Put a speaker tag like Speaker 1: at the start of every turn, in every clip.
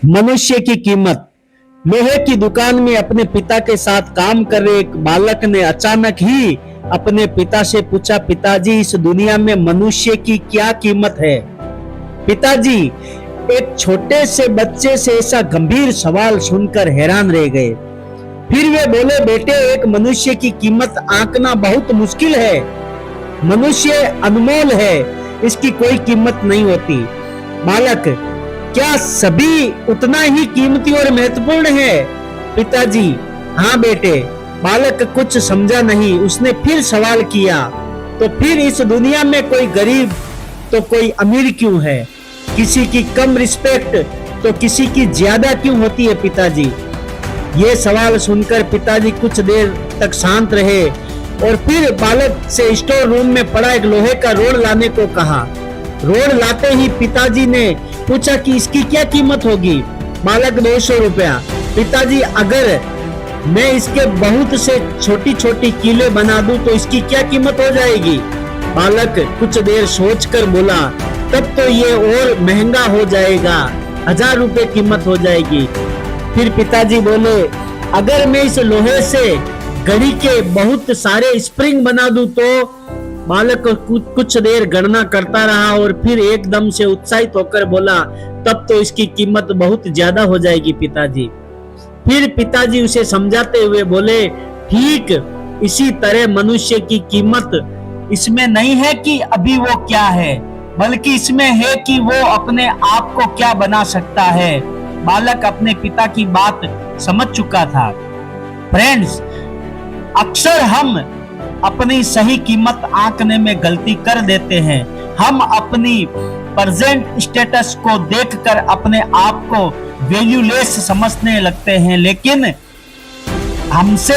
Speaker 1: मनुष्य की कीमत। लोहे की दुकान में अपने पिता के साथ काम कर रहे एक बालक ने अचानक ही अपने पिता से पूछा, पिताजी इस दुनिया में मनुष्य की क्या कीमत है? पिताजी एक छोटे से बच्चे से ऐसा गंभीर सवाल सुनकर हैरान रह गए। फिर वे बोले, बेटे, एक मनुष्य की कीमत आंकना बहुत मुश्किल है। मनुष्य अनमोल है, इसकी कोई कीमत नहीं होती। बालक, क्या सभी उतना ही कीमती और महत्वपूर्ण है? पिताजी, हाँ बेटे। बालक कुछ समझा नहीं। उसने फिर सवाल किया, तो फिर इस दुनिया में कोई गरीब तो कोई अमीर क्यों है? किसी की कम रिस्पेक्ट तो किसी की ज्यादा क्यों होती है? पिताजी, ये सवाल सुनकर पिताजी कुछ देर तक शांत रहे और फिर बालक से स्टोर रूम में पड़ा एक लोहे का रोड लाने को कहा। रोड लाते ही पिताजी ने पूछा कि इसकी क्या कीमत होगी? बालक, 200 रुपया। पिताजी, अगर मैं इसके बहुत से छोटी छोटी कीले बना दूं तो इसकी क्या कीमत हो जाएगी? बालक कुछ देर सोचकर बोला, तब तो ये और महंगा हो जाएगा, 1000 रुपए कीमत हो जाएगी। फिर पिताजी बोले, अगर मैं इस लोहे से घड़ी के बहुत सारे स्प्रिंग बना दूं तो? बालक कुछ देर गणना करता रहा और फिर एकदम से उत्साहित होकर बोला, तब तो इसकी कीमत बहुत ज्यादा हो जाएगी पिताजी। फिर पिताजी उसे समझाते हुए बोले, ठीक इसी तरह मनुष्य की कीमत इसमें नहीं है कि अभी वो क्या है, बल्कि इसमें है कि वो अपने आप को क्या बना सकता है। बालक अपने पिता की बात समझ चुका था। फ्रेंड्स, अक्सर हम अपनी सही कीमत आंकने में गलती कर देते हैं। हम अपनी प्रेजेंट स्टेटस को देखकर अपने आप को वैल्यूलेस समझने लगते हैं, लेकिन हमसे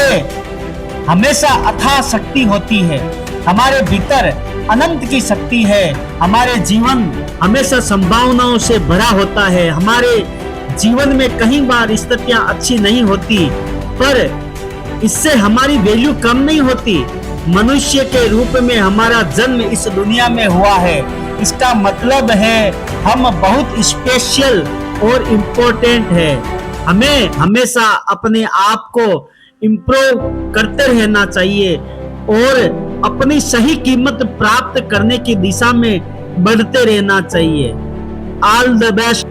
Speaker 1: हमेशा अथाह शक्ति होती है। हमारे भीतर अनंत की शक्ति है। हमारे जीवन हमेशा संभावनाओं से भरा होता है। हमारे जीवन में कई बार स्थितियां अच्छी नहीं होती, पर इससे हमारी वैल्यू कम नहीं होती। मनुष्य के रूप में हमारा जन्म इस दुनिया में हुआ है, इसका मतलब है हम बहुत स्पेशल और इम्पोर्टेंट है। हमें हमेशा अपने आप को इम्प्रूव करते रहना चाहिए और अपनी सही कीमत प्राप्त करने की दिशा में बढ़ते रहना चाहिए। All the best.